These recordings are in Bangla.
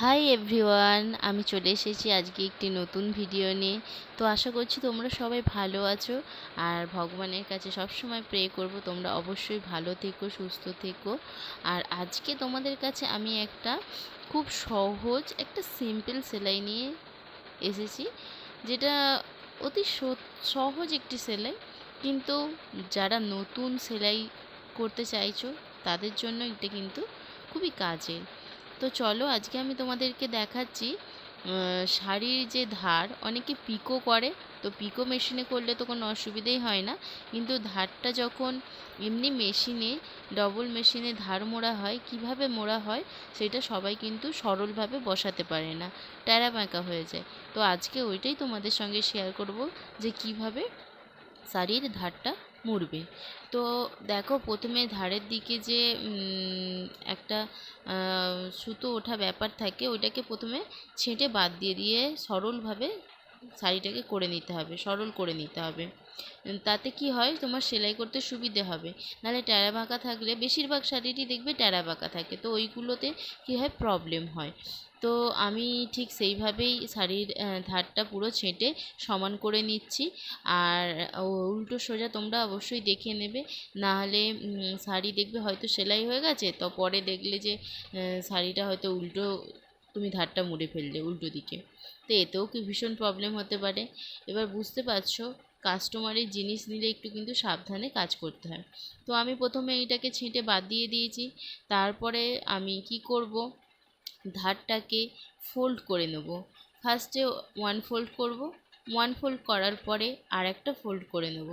হাই এভরিওয়ান, আমি চলে এসেছি আজকে একটি নতুন ভিডিও নিয়ে। তো আশা করছি তোমরা সবাই ভালো আছো। আর ভগবানের কাছে সবসময় প্রে করব তোমরা অবশ্যই ভালো থেকো, সুস্থ থেকো। আর আজকে তোমাদের কাছে আমি একটা খুব সহজ একটা সিম্পল সেলাই নিয়ে এসেছি, যেটা অতি সহজ একটি সেলাই, কিন্তু যারা নতুন সেলাই করতে চাইছো তাদের জন্য এটা কিন্তু খুবই কাজের। তো চলো আজকে আমি তোমাদেরকে দেখাচ্ছি শাড়ির যে ধার অনেকে পিকো করে। তো পিকো মেশিনে করলে তো কোনো অসুবিধেই হয় না, কিন্তু ধারটা যখন এমনি মেশিনে ডবল মেশিনে ধার মোড়া হয়, কিভাবে মোড়া হয় সেটা সবাই কিন্তু সরলভাবে বসাতে পারে না, ট্যাড়া ব্যাঁকা হয়ে যায়। তো আজকে ওইটাই তোমাদের সঙ্গে শেয়ার করব যে কিভাবে শাড়ির ধারটা মুড়বে। তো দেখো, প্রথমে ধারের দিকে যে একটা সুতো ওঠা ব্যাপার থাকে, ওইটাকে প্রথমে ছেঁটে বাদ দিয়ে দিয়ে সরলভাবে শাড়িটাকে করে নিতে হবে, সরল করে নিতে হবে। তাতে কি হয়, তোমার সেলাই করতে সুবিধে হবে। নাহলে ট্যাড়া বাঁকা থাকলে, বেশিরভাগ শাড়িরই দেখবে ট্যাড়া বাঁকা থাকে, তো ওইগুলোতে কি হয়, প্রবলেম হয়। তো আমি ঠিক সেইভাবেই শাড়ির ধারটা পুরো ছেঁটে সমান করে নিচ্ছি। আর উল্টো সোজা তোমরা অবশ্যই দেখে নেবে, না হলে শাড়ি দেখবে হয়তো সেলাই হয়ে গেছে, তো পরে দেখলে যে শাড়িটা হয়তো উল্টো, তুমি ধারটা মুড়ে ফেললে উল্টো দিকে। তো এতেও কি ভীষণ প্রবলেম হতে পারে। এবার বুঝতে পারছো, কাস্টমারের জিনিস নিলে একটু কিন্তু সাবধানে কাজ করতে হয়। তো আমি প্রথমে এইটাকে ছেঁটে বাদ দিয়ে দিয়েছি। তারপরে আমি কি করব, ধারটাকে ফোল্ড করে নেব। ফার্স্টে ওয়ান ফোল্ড করব, ওয়ান ফোল্ড করার পরে আর একটা ফোল্ড করে নেব।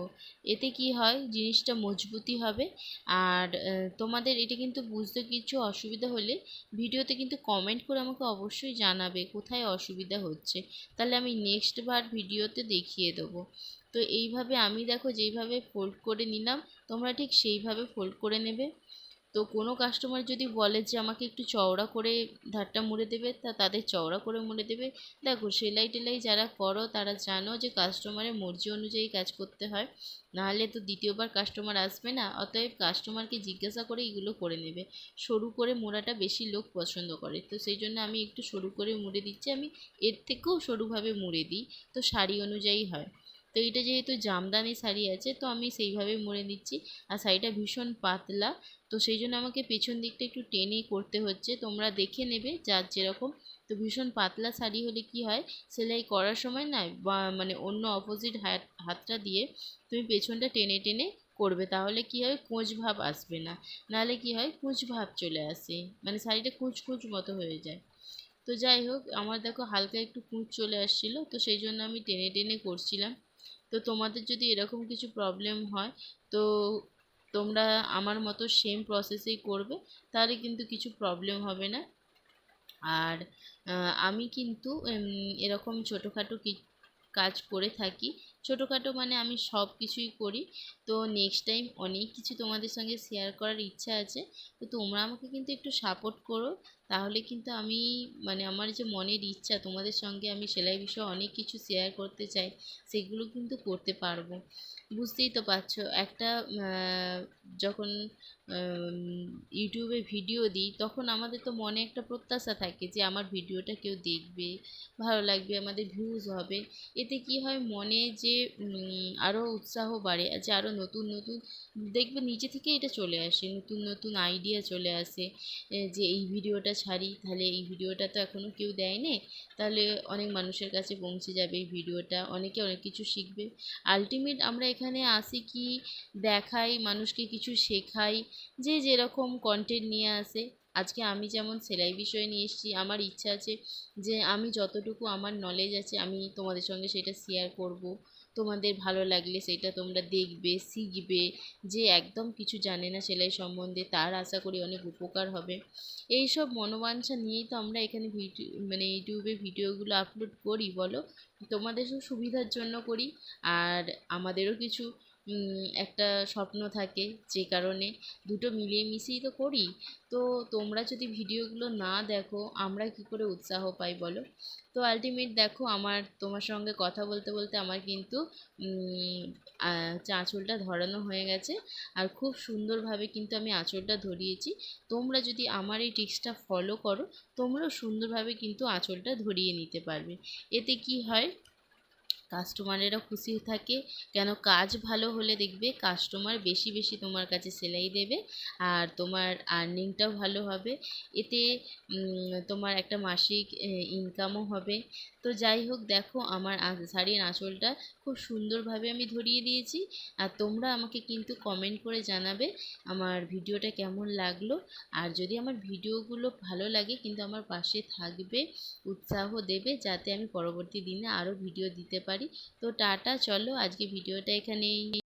এতে কি হয়, জিনিসটা মজবুতি হবে। আর তোমাদের এটা কিন্তু বুঝতে কিছু অসুবিধা হলে ভিডিওতে কিন্তু কমেন্ট করে আমাকে অবশ্যই জানাবে কোথায় অসুবিধা হচ্ছে, তাহলে আমি নেক্সট বার ভিডিওতে দেখিয়ে দেবো। তো এইভাবে আমি দেখো যেইভাবে ফোল্ড করে নিলাম, তোমরা ঠিক সেইভাবে ফোল্ড করে নেবে। তো কোনো কাস্টমার যদি বলে যে আমাকে একটু চওড়া করে ধারটা মুড়ে দেবে, তাদের চওড়া করে মুড়ে দেবে। দেখো, সেলাই টেলাই যারা করো তারা জানো যে কাস্টমারের মর্জি অনুযায়ী কাজ করতে হয়, নাহলে তো দ্বিতীয়বার কাস্টমার আসবে না। অতএব কাস্টমারকে জিজ্ঞাসা করে এগুলো করে নেবে। সরু করে মোড়াটা বেশি লোক পছন্দ করে, তো সেই জন্য আমি একটু সরু করে মুড়ে দিচ্ছি। আমি এর থেকেও সরুভাবে মুড়ে দিই, তো শাড়ি অনুযায়ী হয়। তো এটা যেহেতু জামদানি শাড়ি আছে, তো আমি সেইভাবে মুড়ে নিচ্ছি। আর শাড়িটা ভীষণ পাতলা, তো সেই জন্য আমাকে পেছন দিকটা একটু টেনে করতে হচ্ছে, তোমরা দেখে নেবে যার যেরকম। তো ভীষণ পাতলা শাড়ি হলে কি হয়, সেলাই করার সময় না বা মানে অন্য অপোজিট হাতটা দিয়ে তুমি পেছনটা টেনে টেনে করবে, তাহলে কি হয়, কোঁচ ভাব আসবে না। নাহলে কি হয়, কুঁচ ভাব চলে আসে, মানে শাড়িটা কুঁচ কুঁচ মতো হয়ে যায়। তো যাই হোক, আমার দেখো হালকা একটু কুঁচ চলে আসছিলো, তো সেই জন্য আমি টেনে টেনে করছিলাম। তো তোমাদের যদি এরকম কিছু প্রবলেম হয়, তো তোমরা আমার মতো সেম প্রসেসেই করবে, তাহলে কিন্তু কিছু প্রবলেম হবে না। আর আমি কিন্তু এরকম ছোটোখাটো কাজ করে থাকি। ছোটোখাটো মানে আমি সব কিছুই করি। তো নেক্সট টাইম অনেক কিছু তোমাদের সঙ্গে শেয়ার করার ইচ্ছা আছে। তো তোমরা আমাকে কিন্তু একটু সাপোর্ট করো, তাহলে কিন্তু আমি মানে আমার যে মনের ইচ্ছা, তোমাদের সঙ্গে আমি সেলাই বিষয়ে অনেক কিছু শেয়ার করতে চাই, সেগুলো কিন্তু করতে পারবো। বুঝতেই তো পারছো, একটা যখন ইউটিউবে ভিডিও দিই, তখন আমাদের তো মনে একটা প্রত্যাশা থাকে যে আমার ভিডিওটা কেউ দেখবে, ভালো লাগবে, আমাদের ভিউজ হবে। এতে কি হয়, মনে যে আরও উৎসাহ বাড়ে, যে আরও নতুন নতুন দেখবে নিজে থেকে এটা চলে আসে, নতুন নতুন আইডিয়া চলে আসে। যে এই ভিডিওটা ছাড়ি, তাহলে এই ভিডিওটা তো এখনও কেউ দেয়নি, তাহলে অনেক মানুষের কাছে পৌঁছে যাবে এই ভিডিওটা, অনেকে অনেক কিছু শিখবে। আলটিমেট আমরা এখানে আসি কি, দেখাই মানুষকে, কিছু শেখাই, যে যেরকম কন্টেন্ট নিয়ে আসে। আজকে আমি যেমন সেলাই বিষয়ে নিয়ে এসেছি, আমার ইচ্ছা আছে যে আমি যতটুকু আমার নলেজ আছে আমি তোমাদের সঙ্গে সেটা শেয়ার করব। তোমাদের ভালো লাগলে সেটা তোমরা দেখবে, শিখবে। যে একদম কিছু জানে না সেলাই সম্বন্ধে, তার আশা করি অনেক উপকার হবে। এই সব মনোবাঞ্ছা নিয়েই তো আমরা এখানে ভিডিও মানে ইউটিউবে ভিডিওগুলো আপলোড করি, বলো। তোমাদের সুবিধার জন্য করি, আর আমাদেরও কিছু একটা স্বপ্ন থাকে, যে কারণে দুটো মিলিয়ে মিশিয়েই তো করি। তো তোমরা যদি ভিডিওগুলো না দেখো আমরা কি করে উৎসাহ পাই বলো? তো আলটিমেট দেখো, আমার তোমার সঙ্গে কথা বলতে বলতে আমার কিন্তু আঁচলটা ধরানো হয়ে গেছে। আর খুব সুন্দরভাবে কিন্তু আমি আঁচলটা ধরিয়েছি। তোমরা যদি আমার এই টিপসটা ফলো করো, তোমরাও সুন্দরভাবে কিন্তু আঁচলটা ধরিয়ে নিতে পারবে। এতে কি হয়, কাস্টমারেরা খুশি থাকে। কেন, কাজ ভালো হলে দেখবে কাস্টমার বেশি বেশি তোমার কাছে সেলাই দেবে, আর তোমার আর্নিংটাও ভালো হবে। এতে তোমার একটা মাসিক ইনকামও হবে। তো যাই হোক, দেখো আমার শাড়ির আঁচলটা খুব সুন্দরভাবে আমি ধরিয়ে দিয়েছি। আর তোমরা আমাকে কিন্তু কমেন্ট করে জানাবে আমার ভিডিওটা কেমন লাগলো। আর যদি আমার ভিডিওগুলো ভালো লাগে কিন্তু আমার পাশে থাকবে, উৎসাহ দেবে, যাতে আমি পরবর্তী দিনে আরও ভিডিও দিতে পারি। তো টাটা, চলো আজকে ভিডিওটা এখানেই।